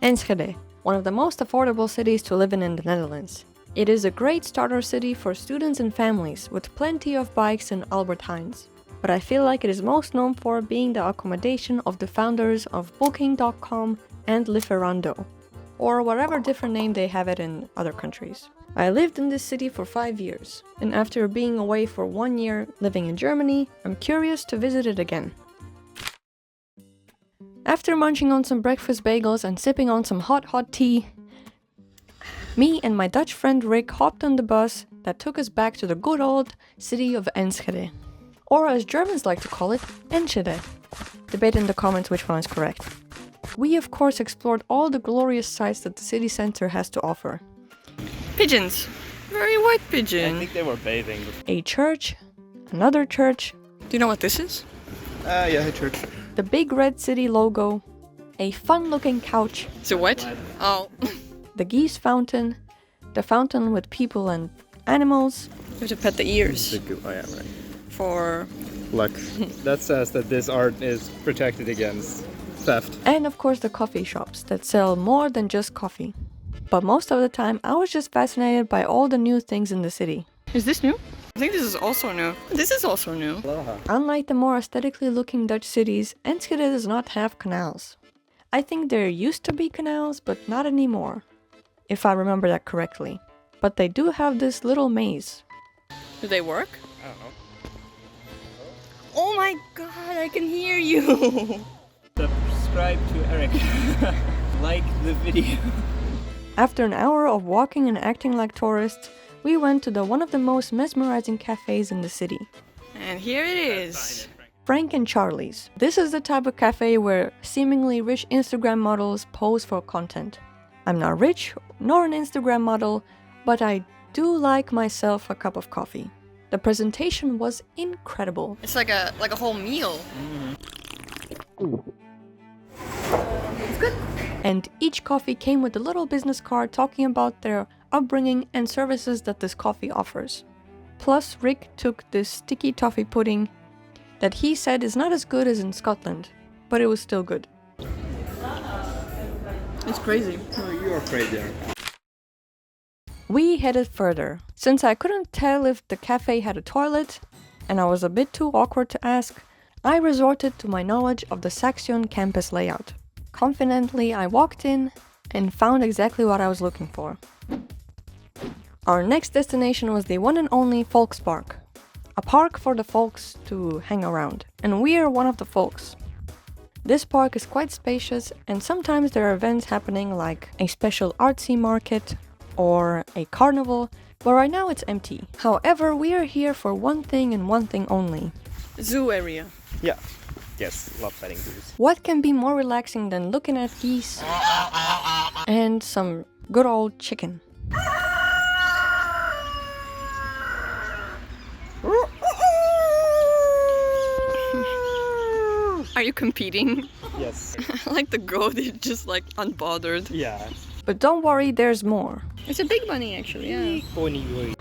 Enschede, one of the most affordable cities to live in the Netherlands. It is a great starter city for students and families, with plenty of bikes and Albert Heijns. But I feel like it is most known for being the accommodation of the founders of Booking.com and Lieferando, or whatever different name they have it in other countries. I lived in this city for 5 years, and after being away for 1 year living in Germany, I'm curious to visit it again. After munching on some breakfast bagels and sipping on some hot tea, me and my Dutch friend Rick hopped on the bus that took us back to the good old city of Enschede. Or as Germans like to call it, Enschede. Debate in the comments which one is correct. We of course explored all the glorious sights that the city center has to offer. Pigeons! Very white pigeon. I think they were bathing. A church, another church. Do you know what this is? Yeah, a church. The big red city logo, a fun-looking couch. Is it wet? Oh. The geese fountain, the fountain with people and animals. You have to pet the ears. Oh yeah, right. For... Luck. That says that this art is protected against theft. And of course the coffee shops that sell more than just coffee. But most of the time I was just fascinated by all the new things in the city. Is this new? I think this is also new. This is also new. Aloha. Unlike the more aesthetically looking Dutch cities, Enschede does not have canals. I think there used to be canals, but not anymore, if I remember that correctly. But they do have this little maze. Do they work? I don't know. Oh my god, I can hear you! Subscribe to Eric. Like the video. After an hour of walking and acting like tourists, we went to one of the most mesmerizing cafes in the city. And here it is. Frank and Charlie's. This is the type of cafe where seemingly rich Instagram models pose for content. I'm not rich, nor an Instagram model, but I do like myself a cup of coffee. The presentation was incredible. It's like a whole meal. It's good. And each coffee came with a little business card talking about their upbringing and services that this coffee offers. Plus, Rick took this sticky toffee pudding that he said is not as good as in Scotland, but it was still good. It's crazy. Oh, you're crazy. We headed further. Since I couldn't tell if the cafe had a toilet, and I was a bit too awkward to ask, I resorted to my knowledge of the Saxion campus layout. Confidently, I walked in and found exactly what I was looking for. Our next destination was the one and only Volkspark, a park for the folks to hang around, and we are one of the folks. This park is quite spacious, and sometimes there are events happening like a special artsy market or a carnival, but right now it's empty. However, we are here for one thing and one thing only. Zoo area. Yeah. Yes, love petting zoos. What can be more relaxing than looking at geese and some good old chicken? Are you competing? Yes. I like the goat, it's just like unbothered. Yeah. But don't worry, there's more. It's a big bunny actually, yeah. Pony.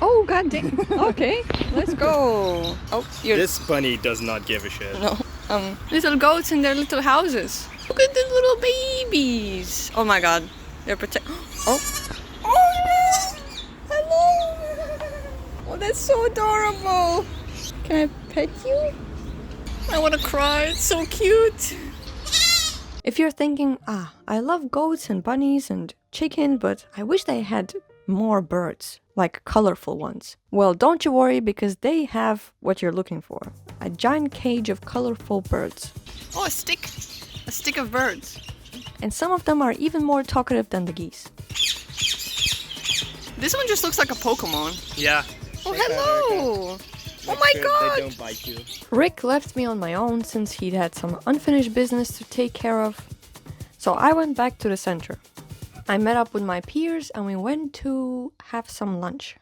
Oh, goddamn. Okay, let's go. Oh, you're... This bunny does not give a shit. No. Little goats in their little houses. Look at the little babies. Oh my god. They're Oh. Oh no! Hello! Oh, that's so adorable. Can I pet you? I want to cry. It's so cute. If you're thinking, I love goats and bunnies and chicken, but I wish they had more birds, like colorful ones. Well, don't you worry, because they have what you're looking for. A giant cage of colorful birds. Oh, a stick. A stick of birds. And some of them are even more talkative than the geese. This one just looks like a Pokemon. Yeah. Oh, hello! Oh my god! They don't bite you. Rick left me on my own since he'd had some unfinished business to take care of. So I went back to the center. I met up with my peers and we went to have some lunch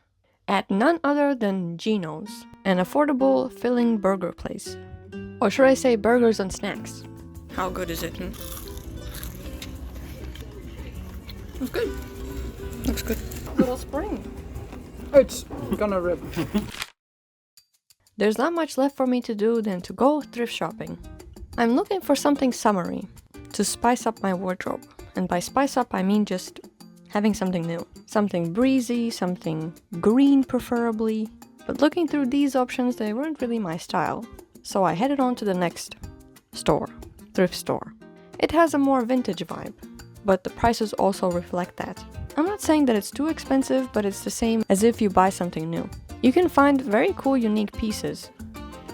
at none other than Gino's, an affordable, filling burger place. Or should I say burgers and snacks? How good is it? Looks good. Looks good. Little spring. It's gonna rip. There's not much left for me to do than to go thrift shopping. I'm looking for something summery. to spice up my wardrobe. And by spice up, I mean just having something new. Something breezy, something green preferably. But looking through these options, they weren't really my style. So I headed on to the next store, thrift store. It has a more vintage vibe, but the prices also reflect that. I'm not saying that it's too expensive, but it's the same as if you buy something new. You can find very cool, unique pieces.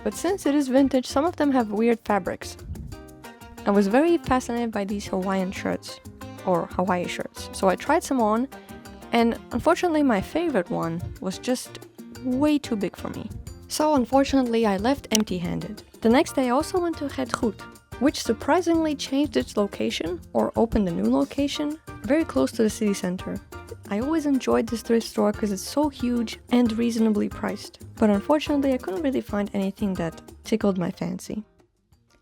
But since it is vintage, some of them have weird fabrics. I was very fascinated by these Hawaiian shirts, or Hawaii shirts. So I tried some on, and unfortunately my favorite one was just way too big for me. So unfortunately I left empty-handed. The next day I also went to Het Goed, which surprisingly changed its location, or opened a new location, very close to the city center. I always enjoyed this thrift store because it's so huge and reasonably priced. But unfortunately I couldn't really find anything that tickled my fancy.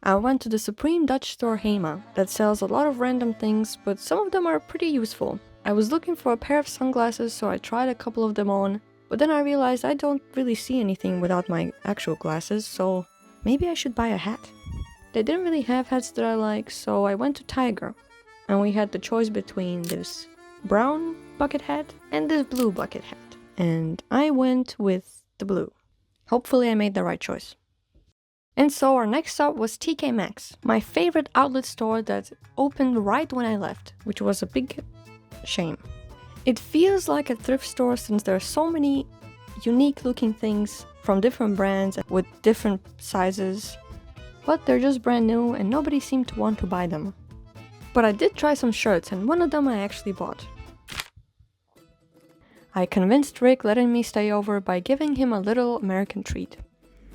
I went to the supreme Dutch store Heijn that sells a lot of random things, but some of them are pretty useful. I was looking for a pair of sunglasses, so I tried a couple of them on, but then I realized I don't really see anything without my actual glasses, so maybe I should buy a hat. They didn't really have hats that I like, so I went to Tiger, and we had the choice between this brown bucket hat and this blue bucket hat, and I went with the blue. Hopefully I made the right choice. And so our next stop was TK Maxx, my favorite outlet store that opened right when I left, which was a big shame. It feels like a thrift store since there are so many unique looking things from different brands with different sizes, but they're just brand new and nobody seemed to want to buy them. But I did try some shirts and one of them I actually bought. I convinced Rick letting me stay over by giving him a little American treat.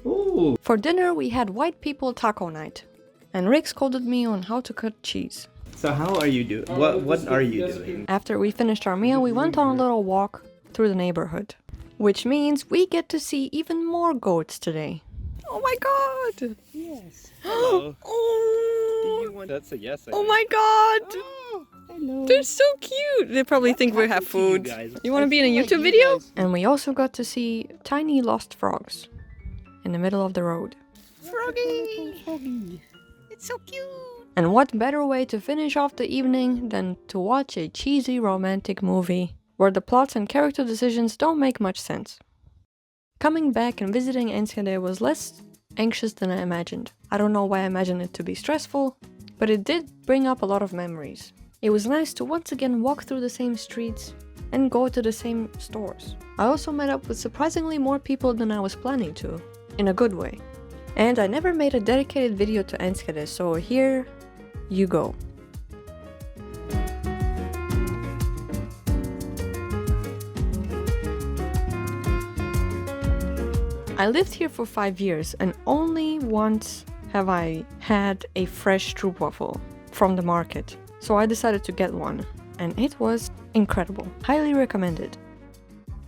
Ooh. For dinner we had white people taco night, and Rick scolded me on how to cut cheese. So how are you doing? What are you doing? After we finished our meal, we went on a little walk through the neighborhood, which means we get to see even more goats today. Oh my god! Yes. Hello. Oh, Do you want? That's a yes. oh my god! Oh, hello. They're so cute! They probably think we have food. You want to be in a YouTube video? And we also got to see tiny lost frogs in the middle of the road. Froggy! It's so cute! And what better way to finish off the evening than to watch a cheesy romantic movie where the plots and character decisions don't make much sense. Coming back and visiting Enschede was less anxious than I imagined. I don't know why I imagined it to be stressful, but it did bring up a lot of memories. It was nice to once again walk through the same streets and go to the same stores. I also met up with surprisingly more people than I was planning to, in a good way. And I never made a dedicated video to Enschede, so here you go. I lived here for 5 years and only once have I had a fresh Stroopwaffle from the market. So I decided to get one and it was incredible. Highly recommended.